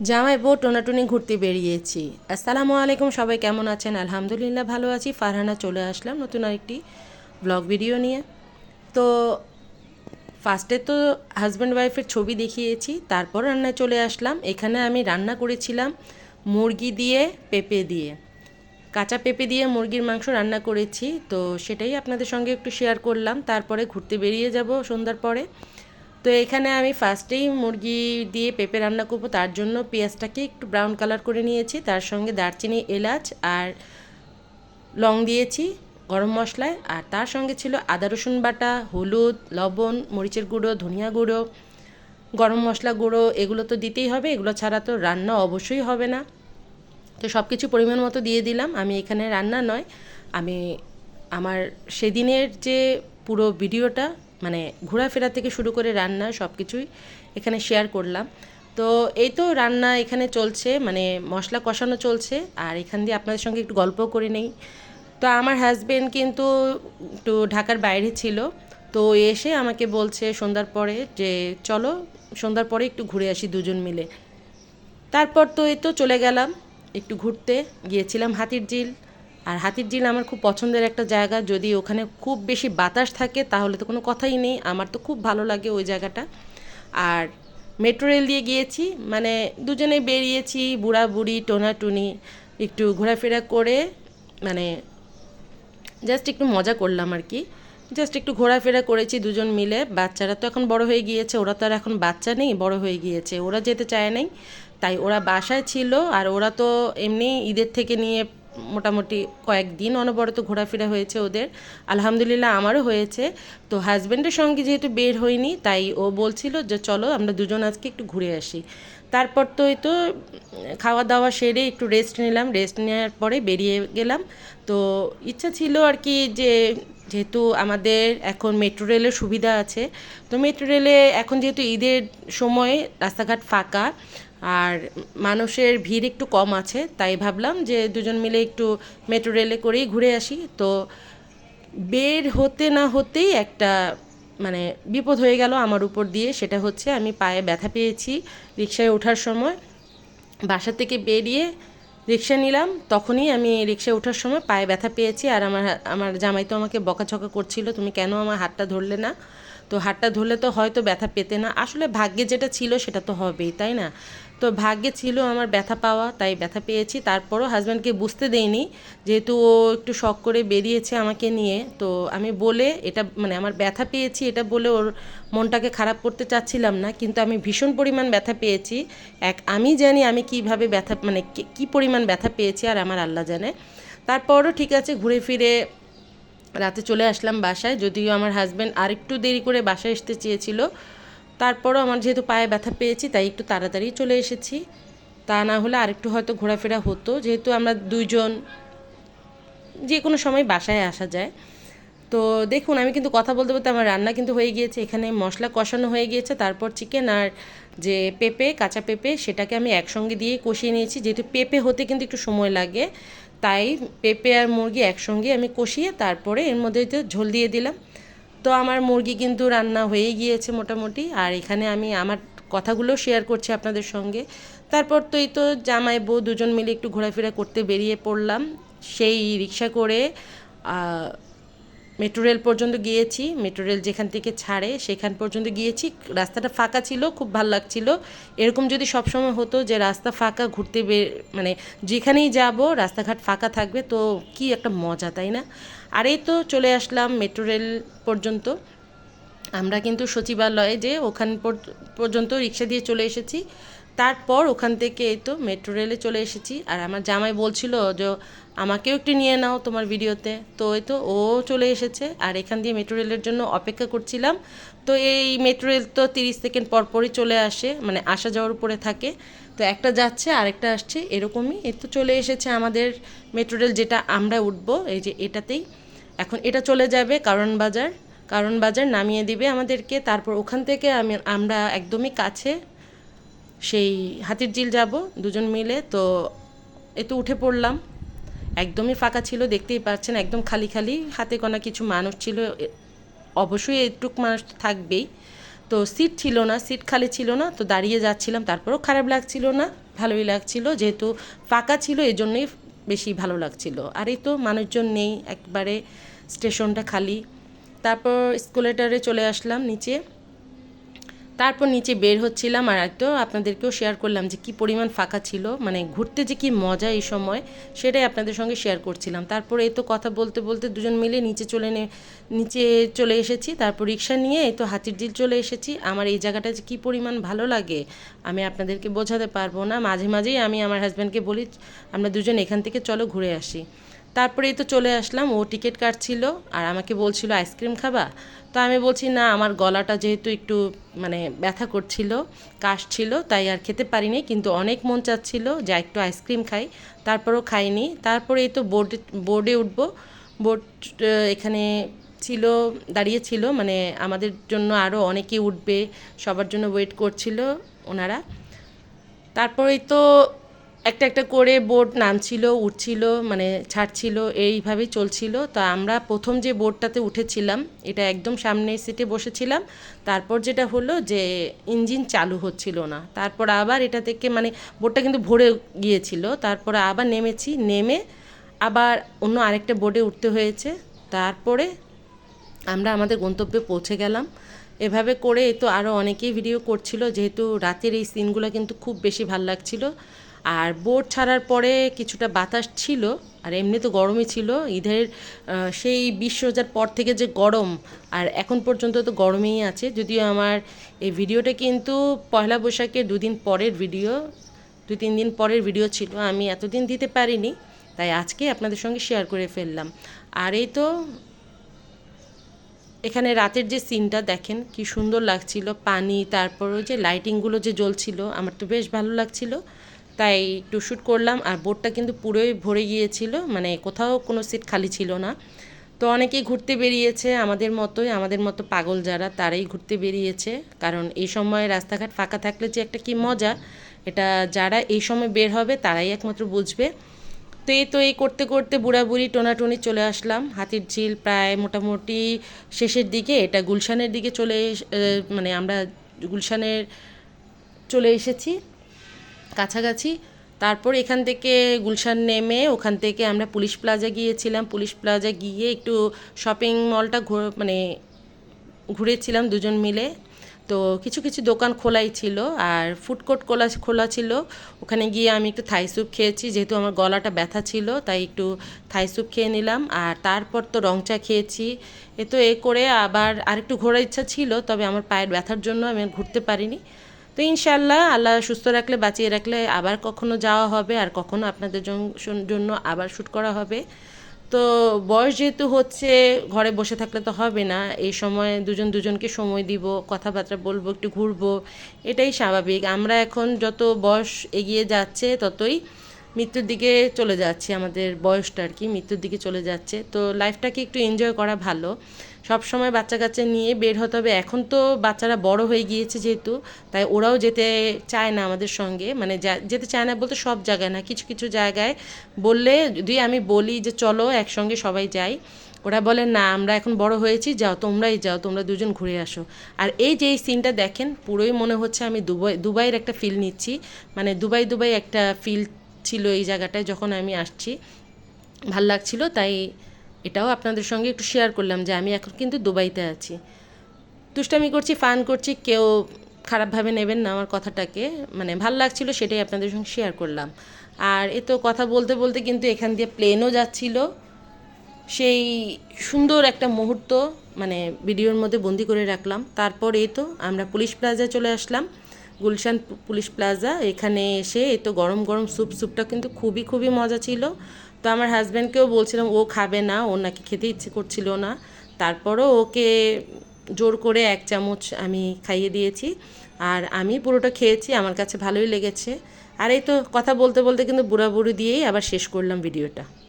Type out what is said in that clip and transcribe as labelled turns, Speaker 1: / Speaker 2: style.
Speaker 1: জামাই বউ টোনাটুনি ঘুরতে বেরিয়েছি। আসসালামু আলাইকুম, সবাই কেমন আছেন? আলহামদুলিল্লাহ ভালো আছি। ফারহানা চলে আসলাম নতুন আরেকটি ব্লগ ভিডিও নিয়ে। তো ফার্স্টে তো হাজব্যান্ড ওয়াইফের ছবি দেখিয়েছি, তারপর রান্নায় চলে আসলাম। এখানে আমি রান্না করেছিলাম মুরগি দিয়ে, পেঁপে দিয়ে, কাঁচা পেঁপে দিয়ে মুরগির মাংস রান্না করেছি। তো সেটাই আপনাদের সঙ্গে একটু শেয়ার করলাম। তারপরে ঘুরতে বেরিয়ে যাব সন্ধ্যার পরে। তো এখানে আমি ফার্স্টেই মুরগি দিয়ে পেঁপে রান্না করব, তার জন্য পেঁয়াজটাকে একটু ব্রাউন কালার করে নিয়েছি। তার সঙ্গে দারচিনি, এলাচ আর লং দিয়েছি গরম মশলায়। আর তার সঙ্গে ছিল আদা রসুন বাটা, হলুদ, লবণ, মরিচের গুঁড়ো, ধনিয়া গুঁড়ো, গরম মশলা গুঁড়ো। এগুলো তো দিতেই হবে, এগুলো ছাড়া তো রান্না অবশ্যই হবে না। তো সব কিছু পরিমাণ মতো দিয়ে দিলাম। আমি এখানে রান্না নয়, আমি আমার সেদিনের যে পুরো ভিডিওটা, মানে ঘোরাফেরা থেকে শুরু করে রান্না সব কিছুই এখানে শেয়ার করলাম। তো এই তো রান্না এখানে চলছে, মানে মশলা কষানো চলছে। আর এখান দিয়ে আপনাদের সঙ্গে একটু গল্প করে নেই। তো আমার হাজবেন্ড কিন্তু একটু ঢাকার বাইরে ছিল। তো এসে আমাকে বলছে সন্ধ্যার পরে যে চলো সন্ধ্যার পরে একটু ঘুরে আসি দুজন মিলে। তারপর তো এই তো চলে গেলাম একটু ঘুরতে। গিয়েছিলাম হাতিরঝিল। আর হাতিরঝিল আমার খুব পছন্দের একটা জায়গা। যদি ওখানে খুব বেশি বাতাস থাকে তাহলে তো কোনো কথাই নেই, আমার তো খুব ভালো লাগে ওই জায়গাটা। আর মেট্রো রেল দিয়ে গিয়েছি, মানে দুজনে বেরিয়েছি, বুড়া বুড়ি টোনাটুনি একটু ঘোরাফেরা করে, মানে জাস্ট একটু মজা করলাম আর কি। জাস্ট একটু ঘোরাফেরা করেছি দুজন মিলে। বাচ্চারা তো এখন বড় হয়ে গিয়েছে, ওরা তো আর এখন বাচ্চা নেই, বড় হয়ে গিয়েছে, ওরা যেতে চায় নাই। তাই ওরা বাসায় ছিল। আর ওরা তো এমনি ঈদের থেকে নিয়ে মোটামুটি কয়েকদিন অনবরত ঘোরাফেরা হয়েছে ওদের। আলহামদুলিল্লাহ আমারও হয়েছে। তো হাজব্যান্ডের সঙ্গে যেহেতু বের হইনি, তাই ও বলছিল যে চলো আমরা দুজন আজকে একটু ঘুরে আসি। তারপর তো এই তো খাওয়া দাওয়া সেরে একটু রেস্ট নিলাম, রেস্ট নেওয়ার পরে বেরিয়ে গেলাম। তো ইচ্ছা ছিল আর কি যে যেহেতু আমাদের এখন মেট্রো রেলের সুবিধা আছে, তো মেট্রো রেলে এখন যেহেতু ঈদের সময় রাস্তাঘাট ফাঁকা আর মানুষের ভিড় একটু কম আছে, তাই ভাবলাম যে দুজন মিলে একটু মেট্রো রেলে করেই ঘুরে আসি। তো বের হতে না হতেই একটা মানে বিপদ হয়ে গেল আমার উপর দিয়ে। সেটা হচ্ছে আমি পায়ে ব্যথা পেয়েছি রিকশায় ওঠার সময়। বাসা থেকে বেরিয়ে রিকশা নিলাম, তখনই আমি রিকশায় ওঠার সময় পায়ে ব্যথা পেয়েছি। আর আমার আমার জামাই তো আমাকে বকাঝকা করছিল, তুমি কেন আমার হাতটা ধরলে না? তো হাতটা ধরলে তো হয়তো ব্যথা পেতে না। আসলে ভাগ্যে যেটা ছিল সেটা তো হবেই, তাই না? তো ভাগ্যে ছিল আমার ব্যথা পাওয়া, তাই ব্যথা পেয়েছি। তারপরও হাজব্যান্ডকে বুঝতে দেইনি, যেহেতু ও একটু শখ করে বেরিয়েছে আমাকে নিয়ে। তো আমি বলে এটা, মানে আমার ব্যথা পেয়েছি এটা বলে ওর মনটাকে খারাপ করতে চাচ্ছিলাম না, কিন্তু আমি ভীষণ পরিমাণ ব্যথা পেয়েছি। আমি জানি আমি কীভাবে ব্যথা, মানে কী পরিমাণ ব্যথা পেয়েছি, আর আমার আল্লাহ জানে। তারপরও ঠিক আছে, ঘুরে ফিরে রাতে চলে আসলাম বাসায়। যদিও আমার হাজব্যান্ড আরেকটু দেরি করে বাসায় আসতে চেয়েছিল, তারপরও আমার যেহেতু পায়ে ব্যথা পেয়েছি তাই একটু তাড়াতাড়ি চলে এসেছি। তা না হলে আরেকটু হয়তো ঘোরাফেরা হতো, যেহেতু আমরা দুইজন যে কোনো সময় বাসায় আসা যায়। তো দেখুন, আমি কিন্তু কথা বলতে বলতে আমার রান্না কিন্তু হয়ে গিয়েছে। এখানে মশলা কষানো হয়ে গিয়েছে, তারপর চিকেন আর যে পেঁপে, কাঁচা পেঁপে, সেটাকে আমি একসঙ্গে দিয়ে কষিয়ে নিয়েছি। যেহেতু পেঁপে হতে কিন্তু একটু সময় লাগে, তাই পেঁপে আর মুরগি একসঙ্গে আমি কষিয়ে তারপরে এর মধ্যে তো ঝোল দিয়ে দিলাম। তো আমার মুরগি কিন্তু রান্না হয়ে গিয়েছে মোটামুটি। আর এখানে আমি আমার কথাগুলো শেয়ার করছি আপনাদের সঙ্গে। তারপর তো এই তো জামাই বউ দুজন মিলে একটু ঘোরাফেরা করতে বেরিয়ে পড়লাম। সেই রিক্সা করে মেট্রো রেল পর্যন্ত গিয়েছি। মেট্রো রেল যেখান থেকে ছাড়ে সেখান পর্যন্ত গিয়েছি। রাস্তাটা ফাঁকা ছিল, খুব ভালো লাগছিল। এরকম যদি সবসময় হতো যে রাস্তা ফাঁকা, ঘুরতে মানে যেখানেই যাব রাস্তাঘাট ফাঁকা থাকবে, তো কি একটা মজা, তাই না? আর এই তো চলে আসলাম মেট্রো রেল পর্যন্ত। আমরা কিন্তু সচিবালয়ে যে ওখান পর্যন্ত রিক্সা দিয়ে চলে এসেছি। তারপর ওখান থেকে এই তো মেট্রো রেলে চলে এসেছি। আর আমার জামাই বলছিল যে আমাকেও একটু নিয়ে নাও তোমার ভিডিওতে। তো এই তো ও চলে এসেছে, আর এখান দিয়ে মেট্রো রেলের জন্য অপেক্ষা করছিলাম। তো এই মেট্রো রেল তো 30 সেকেন্ড পর পরই চলে আসে, মানে আসা যাওয়ার উপরে থাকে। তো একটা যাচ্ছে আরেকটা আসছে, এরকমই। এই তো চলে এসেছে আমাদের মেট্রো রেল, যেটা আমরা উঠবো এই যে এটাতেই। এখন এটা চলে যাবে কারণ বাজার, কারণ বাজার নামিয়ে দিবে আমাদেরকে। তারপর ওখান থেকে আমরা একদমই কাছে সেই হাতিরঝিল যাব দুজন মিলে। তো এ তো উঠে পড়লাম, একদমই ফাঁকা ছিল, দেখতেই পাচ্ছেন একদম খালি খালি, হাতে গোনা কিছু মানুষ ছিল। অবশ্যই একটুক মানুষ তো থাকবেই। তো সিট ছিল না, সিট খালি ছিল না, তো দাঁড়িয়ে যাচ্ছিলাম, তারপরেও খারাপ লাগছিল না, ভালোই লাগছিল, যেহেতু ফাঁকা ছিল এই জন্যই বেশি ভালো লাগছিল। আর এই তো মানুষজন নেই, একবারে স্টেশনটা খালি। তারপর স্কুলেটারে চলে আসলাম নিচে, তারপর নিচে বের হচ্ছিলাম, আর তো আপনাদেরকেও শেয়ার করলাম যে কি পরিমাণ ফাঁকা ছিল, মানে ঘুরতে যে কি মজা এই সময় সেটাই আপনাদের সঙ্গে শেয়ার করছিলাম। তারপরে এই তো কথা বলতে বলতে দুজন মিলে নিচে চলে এসেছি, তারপর রিক্সা নিয়ে এই তো হাতিরঝিল চলে এসেছি। আমার এই জায়গাটা যে কী পরিমাণ ভালো লাগে আমি আপনাদেরকে বোঝাতে পারবো না। মাঝে মাঝেই আমি আমার হাজব্যান্ডকে বলি আমরা দুজন এখান থেকে চলো ঘুরে আসি। তারপরে এই তো চলে আসলাম, ও টিকিট কাটছিল আর আমাকে বলছিল আইসক্রিম খাবা, তো আমি বলছি না, আমার গলাটা যেহেতু একটু মানে ব্যথা করছিল, কাশছিল, তাই আর খেতে পারিনি, কিন্তু অনেক মন চাচ্ছিল যে একটু আইসক্রিম খাই, তারপরেও খাইনি। তারপরে এই তো বোর্ডে উঠবো, বোর্ড এখানে ছিল, দাঁড়িয়েছিল, মানে আমাদের জন্য আরও অনেকেই উঠবে, সবার জন্য ওয়েট করছিল ওনারা। তারপরেই তো একটা একটা করে বোট নামছিল, উঠছিল, মানে ছাড়ছিল, এইভাবেই চলছিল। তো আমরা প্রথম যে বোটটাতে উঠেছিলাম, এটা একদম সামনের সিটে বসেছিলাম। তারপর যেটা হলো যে ইঞ্জিন চালু হচ্ছিল না, তারপর আবার এটা থেকে মানে বোটটা কিন্তু ভরে গিয়েছিল, তারপর আবার নেমেছি, নেমে আবার অন্য আরেকটা বোটে উঠতে হয়েছে। তারপরে আমরা আমাদের গন্তব্যে পৌঁছে গেলাম। এভাবে করে তো আরও অনেকেই ভিডিও করছিল, যেহেতু রাতের এই সিনগুলো কিন্তু খুব বেশি ভাল লাগছিল। আর বোট ছাড়ার পরে কিছুটা বাতাস ছিল, আর এমনি তো গরমই ছিল। ঈদের সেই 20 রোজার পর থেকে যে গরম, আর এখন পর্যন্ত তো গরমেই আছে। যদিও আমার এই ভিডিওটা কিন্তু পয়লা বৈশাখের 2 দিন পরের ভিডিও, 2-3 দিন পরের ভিডিও ছিল, আমি এতদিন দিতে পারিনি, তাই আজকে আপনাদের সঙ্গে শেয়ার করে ফেললাম। আর এই তো এখানে রাতের যে সিনটা দেখেন কি সুন্দর লাগছিল, পানি, তারপর ওই যে লাইটিংগুলো যে জ্বলছিল, আমার তো বেশ ভালো লাগছিল, তাই একটু শ্যুট করলাম। আর বোটটা কিন্তু পুরোই ভরে গিয়েছিল, মানে কোথাও কোনো সিট খালি ছিল না। তো অনেকেই ঘুরতে বেরিয়েছে আমাদের মতোই, আমাদের মতো পাগল যারা, তারাই ঘুরতে বেরিয়েছে, কারণ এই সময় রাস্তাঘাট ফাঁকা থাকলে যে একটা কি মজা, এটা যারা এই সময় বের হবে তারাই একমাত্র বুঝবে। তো এই করতে করতে বুড়াবুড়ি টোনাটুনি চলে আসলাম হাতিরঝিল, প্রায় মোটামুটি শেষের দিকে, এটা গুলশানের দিকে মানে আমরা গুলশানের চলে এসেছি কাছাকাছি। তারপর এখান থেকে গুলশান নেমে ওখান থেকে আমরা পুলিশ প্লাজা গিয়েছিলাম, পুলিশ প্লাজা গিয়ে একটু শপিং মলটা মানে ঘুরেছিলাম দুজন মিলে। তো কিছু কিছু দোকান খোলাই ছিল, আর ফুড কোর্ট খোলা ছিল। ওখানে গিয়ে আমি একটু থাই স্যুপ খেয়েছি, যেহেতু আমার গলাটা ব্যথা ছিল, তাই একটু থাই স্যুপ খেয়ে নিলাম। আর তারপর তো রং চা খেয়েছি। এ করে আবার আরেকটু ঘোরার ইচ্ছা ছিল, তবে আমার পায়ের ব্যথার জন্য আমি ঘুরতে পারিনি। তো ইনশাল্লাহ আল্লাহ সুস্থ রাখলে, বাঁচিয়ে রাখলে আবার কখনো যাওয়া হবে, আর কখনো আপনাদের জন্য আবার শ্যুট করা হবে। তো বয়স যেহেতু হচ্ছে, ঘরে বসে থাকলে তো হবে না, এই সময় দুজনকে সময় দিব, কথাবার্তা বলবো, একটু ঘুরবো, এটাই স্বাভাবিক। আমরা এখন যত বয়স এগিয়ে যাচ্ছে ততই মৃত্যুর দিকে চলে যাচ্ছে, আমাদের বয়সটা আর কি মৃত্যুর দিকে চলে যাচ্ছে। তো লাইফটাকে একটু এনজয় করা ভালো, সব সময় বাচ্চা কাচ্চা নিয়ে বের হতে হবে। এখন তো বাচ্চারা বড় হয়ে গিয়েছে যেহেতু, তাই ওরাও যেতে চায় না আমাদের সঙ্গে, মানে যেতে চায় না বলতে সব জায়গায় না, কিছু কিছু জায়গায় বললে, যদি আমি বলি যে চলো একসঙ্গে সবাই যাই, ওরা বলে না, আমরা এখন বড় হয়েছি, যাও তোমরাই যাও, তোমরা দুজন ঘুরে আসো। আর এই যে এই সিনটা দেখেন, পুরোই মনে হচ্ছে আমি দুবাইয়ের একটা ফিল নিচ্ছি, মানে দুবাই একটা ফিল ছিল এই জায়গাটায় যখন আমি আসছি, ভাল লাগছিল। তাই এটাও আপনাদের সঙ্গে একটু শেয়ার করলাম যে আমি এখন কিন্তু দুবাইতে আছি। দুষ্টামি করছি, ফান করছি, কেউ খারাপভাবে নেবেন না আমার কথাটাকে, মানে ভাল লাগছিল সেটাই আপনাদের সঙ্গে শেয়ার করলাম। আর তো কথা বলতে বলতে কিন্তু এখান দিয়ে প্লেনও যাচ্ছিল, সেই সুন্দর একটা মুহূর্ত মানে ভিডিওর মধ্যে বন্দি করে রাখলাম। তারপর তো আমরা পুলিশ প্লাজায় চলে আসলাম, গুলশান পুলিশ প্লাজা। এখানে এসে তো গরম গরম স্যুপটা কিন্তু খুবই খুবই মজা ছিল। তো আমার হাজব্যান্ডকেও বলছিলাম, ও খাবে না, ওর নাকি খেতে ইচ্ছে করছিল না, তারপরও ওকে জোর করে 1 চামচ আমি খাইয়ে দিয়েছি, আর আমি পুরোটা খেয়েছি, আমার কাছে ভালোই লেগেছে। আর তো কথা বলতে বলতে কিন্তু বুড়াবুড়ি দিয়েই আবার শেষ করলাম ভিডিওটা।